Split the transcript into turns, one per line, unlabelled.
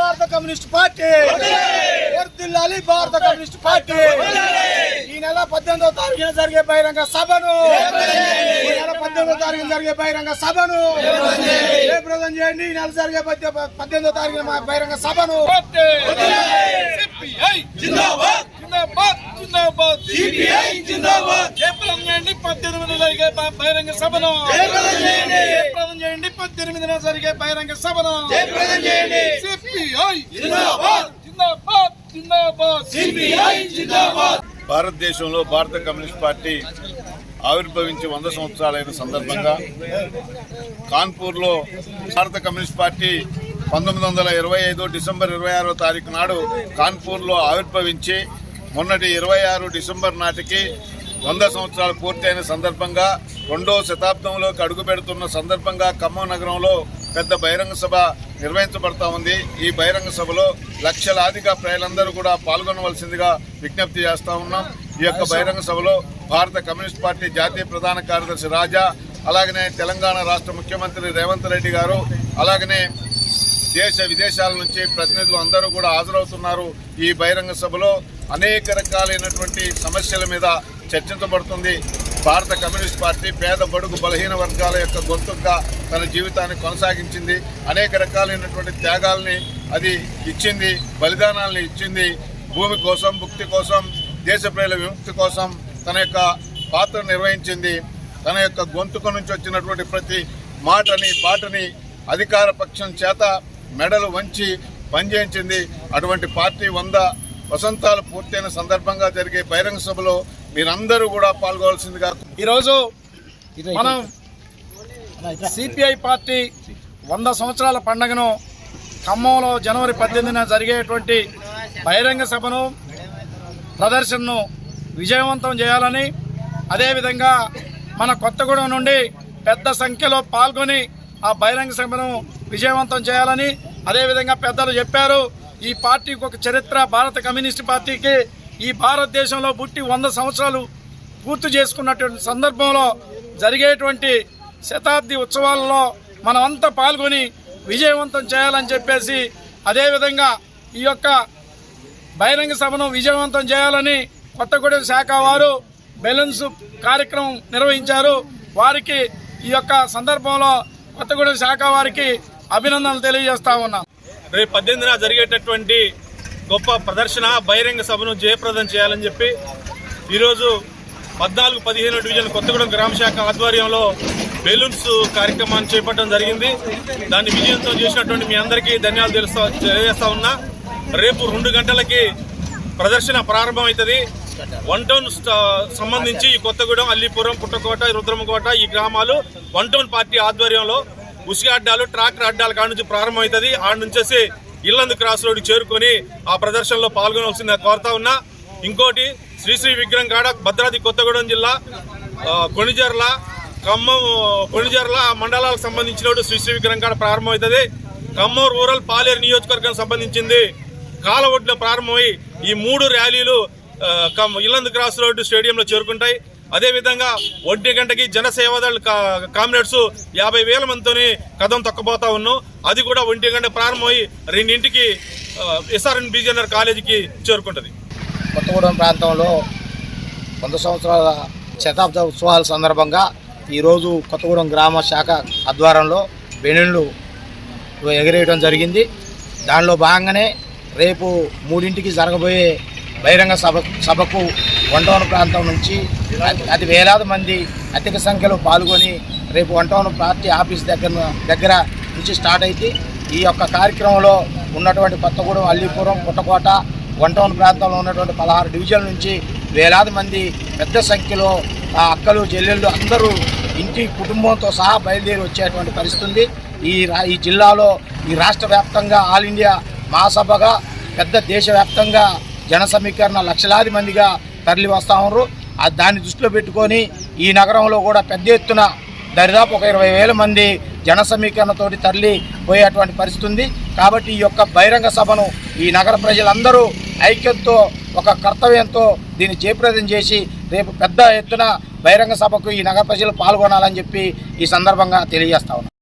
భారత communist party వర్ధిల్లాలి భారత కమ్యూనిస్ట్ పార్టీ ఈ నెల 18వ తారీఖున జరిగే బహిరంగ సభను జయప్రదం చేయండి. ఈ నెల జరిగే 18వ తారీఖున బహిరంగ సభను
జయప్రదం చేయండి. 18న జరిగే బహిరంగ సభను జయప్రదం చేయండి. 18న జరిగే బహిరంగ సభను
భారతదేశంలో భారత కమ్యూనిస్ట్ పార్టీ ఆవిర్భవించి 100 సంవత్సరాలైన సందర్భంగా కాన్పూర్లో భారత కమ్యూనిస్ట్ పార్టీ 1925 డిసెంబర్ 26వ తారీఖు నాడు కాన్పూర్లో ఆవిర్భవించి మొన్నటి 26 డిసెంబర్ నాటికి 100 సంవత్సరాలు పూర్తయిన సందర్భంగా 2వ శతాబ్దంలోకి అడుగుపెడుతున్న సందర్భంగా ఖమ్మం నగరంలో పెద్ద బహిరంగ సభ నిర్వహించబడతా ఉంది. ఈ బహిరంగ సభలో లక్షలాదిగా ప్రజలందరూ కూడా పాల్గొనవలసిందిగా విజ్ఞప్తి చేస్తా ఉన్నాం. ఈ యొక్క బహిరంగ సభలో భారత కమ్యూనిస్ట్ పార్టీ జాతీయ ప్రధాన కార్యదర్శి రాజా, అలాగనే తెలంగాణ రాష్ట్ర ముఖ్యమంత్రి రేవంత్ రెడ్డి గారు, అలాగనే దేశ విదేశాల నుంచి ప్రతినిధులు అందరూ కూడా హాజరవుతున్నారు. ఈ బహిరంగ సభలో అనేక రకాలైనటువంటి సమస్యల మీద చర్చించబడుతుంది. భారత కమ్యూనిస్ట్ పార్టీ పేద బడుగు బలహీన వర్గాల యొక్క గొంతుగా తన జీవితాన్ని కొనసాగించింది. అనేక రకాలైనటువంటి త్యాగాల్ని అది ఇచ్చింది, బలిదానాల్ని ఇచ్చింది. భూమి కోసం, భుక్తి కోసం, దేశ ప్రజల విముక్తి కోసం తన యొక్క పాత్ర నిర్వహించింది. తన యొక్క గొంతుకు నుంచి వచ్చినటువంటి ప్రతి మాటని పాటని అధికార పక్షం చేత మెడలు వంచి పనిచేయించింది. అటువంటి పార్టీ 100 వసంతాలు పూర్తయిన సందర్భంగా జరిగే బహిరంగ సభలో మీరందరూ కూడా పాల్గొవాల్సిందిగా
ఈరోజు మనం సిపిఐ పార్టీ 100 సంవత్సరాల పండుగను ఖమ్మంలో జనవరి 18న జరిగేటువంటి బహిరంగ సభను ప్రదర్శనను విజయవంతం చేయాలని, అదేవిధంగా మన కొత్తగూడెం నుండి పెద్ద సంఖ్యలో పాల్గొని ఆ బహిరంగ సభను విజయవంతం చేయాలని, అదేవిధంగా పెద్దలు చెప్పారు. ఈ పార్టీకి ఒక చరిత్ర, భారత కమ్యూనిస్ట్ పార్టీకి ఈ భారతదేశంలో పుట్టి 100 సంవత్సరాలు పూర్తి చేసుకున్నటువంటి సందర్భంలో జరిగేటువంటి శతాబ్ది ఉత్సవాలలో మనమంతా పాల్గొని విజయవంతం చేయాలని చెప్పేసి, అదేవిధంగా ఈ యొక్క బహిరంగ సభను విజయవంతం చేయాలని కొత్తగూడెం శాఖ వారు బెలూన్స్ కార్యక్రమం నిర్వహించారు. వారికి ఈ యొక్క సందర్భంలో కొత్తగూడెం శాఖ వారికి అభినందనలు తెలియజేస్తా ఉన్నాం.
రేపు 18న జరిగేటటువంటి గొప్ప ప్రదర్శన బహిరంగ సభను జయప్రదం చేయాలని చెప్పి ఈరోజు 14, 15 డివిజన్ కొత్తగూడెం గ్రామ శాఖ ఆధ్వర్యంలో బెలూన్స్ కార్యక్రమాన్ని చేపట్టడం జరిగింది. దాన్ని విజయంతో చేసినటువంటి మీ అందరికీ ధన్యవాదాలు తెలియజేస్తా ఉన్నా. రేపు 2 గంటలకి ప్రదర్శన ప్రారంభమవుతుంది. 1 టౌన్ సంబంధించి కొత్తగూడెం, అల్లీపురం, పుట్టకోట, రుద్రమకోట ఈ గ్రామాలు 1 టౌన్ పార్టీ ఆధ్వర్యంలో ఉసిగా అడ్డాలు, ట్రాక్టర్ అడ్డాల కాడ నుంచి ప్రారంభమవుతుంది. ఆడ నుంచేసి ఇల్లందు క్రాస్ రోడ్డు చేరుకొని ఆ ప్రదర్శనలో పాల్గొనవలసిందిగా కోరుతా ఉన్నా. ఇంకోటి శ్రీశ్రీ విగ్రహం కాడ భద్రాద్రి కొత్తగూడెం జిల్లా కొణిజర్ల, ఖమ్మం, కొణిజర్ల మండలాలకు సంబంధించిన శ్రీశ్రీ విగ్రహం కాడ ప్రారంభమవుతుంది. ఖమ్మం రూరల్ పాలేరు నియోజకవర్గానికి సంబంధించింది కాలవొడ్డున ప్రారంభమై ఈ 3 ర్యాలీలు ఇల్లందు క్రాస్ రోడ్డు స్టేడియంలో చేరుకుంటాయి. అదేవిధంగా 1 గంటకి జనసేవదళ కామ్రేడ్స్ 50,000 మందితోని కదం తొక్కబోతా ఉన్నాం. అది కూడా 1 గంట ప్రారంభమై 2ంటికి ఎస్ఆర్ఎన్ బీజేఎన్ఆర్ కాలేజీకి చేరుకుంటుంది.
కొత్తగూడెం ప్రాంతంలో 100 సంవత్సరాల శతాబ్ద ఉత్సవాల సందర్భంగా ఈరోజు కొత్తగూడెం గ్రామ శాఖ ఆధ్వర్యంలో బెలూన్లు ఎగరేయడం జరిగింది. దానిలో భాగంగానే రేపు 3ంటికి జరగబోయే బహిరంగ సభకు 1 టౌన్ ప్రాంతం నుంచి అతి వేలాది మంది అధిక సంఖ్యలో పాల్గొని రేపు 1 టౌన్ పార్టీ ఆఫీస్ దగ్గర నుంచి స్టార్ట్ అయితే ఈ యొక్క కార్యక్రమంలో ఉన్నటువంటి కొత్తగూడెం, అల్లీపురం, పుట్టకోట, 1 టౌన్ ప్రాంతంలో ఉన్నటువంటి 16 డివిజన్ల నుంచి వేలాది మంది పెద్ద సంఖ్యలో అక్కలు, చెల్లెళ్ళు అందరూ ఇంటి కుటుంబంతో సహా బయలుదేరి వచ్చేటువంటి పరిస్థితి. ఈ జిల్లాలో ఈ రాష్ట్ర వ్యాప్తంగా ఆల్ ఇండియా మహాసభగా పెద్ద దేశవ్యాప్తంగా జన సమీకరణ లక్షలాది మందిగా తరలి వస్తూ ఉన్నారు. దాన్ని దృష్టిలో పెట్టుకొని ఈ నగరంలో కూడా పెద్ద ఎత్తున దరిదాపు ఒక 20,000 మంది జన సమీకరణతోటి తరలి పోయేటువంటి పరిస్థితి ఉంది. కాబట్టి ఈ యొక్క బహిరంగ సభను ఈ నగర ప్రజలందరూ ఐక్యంతో ఒక కర్తవ్యంతో దీన్ని జయప్రదం చేసి రేపు పెద్ద ఎత్తున బహిరంగ సభకు ఈ నగర ప్రజలు పాల్గొనాలని చెప్పి ఈ సందర్భంగా తెలియజేస్తా ఉన్నాం.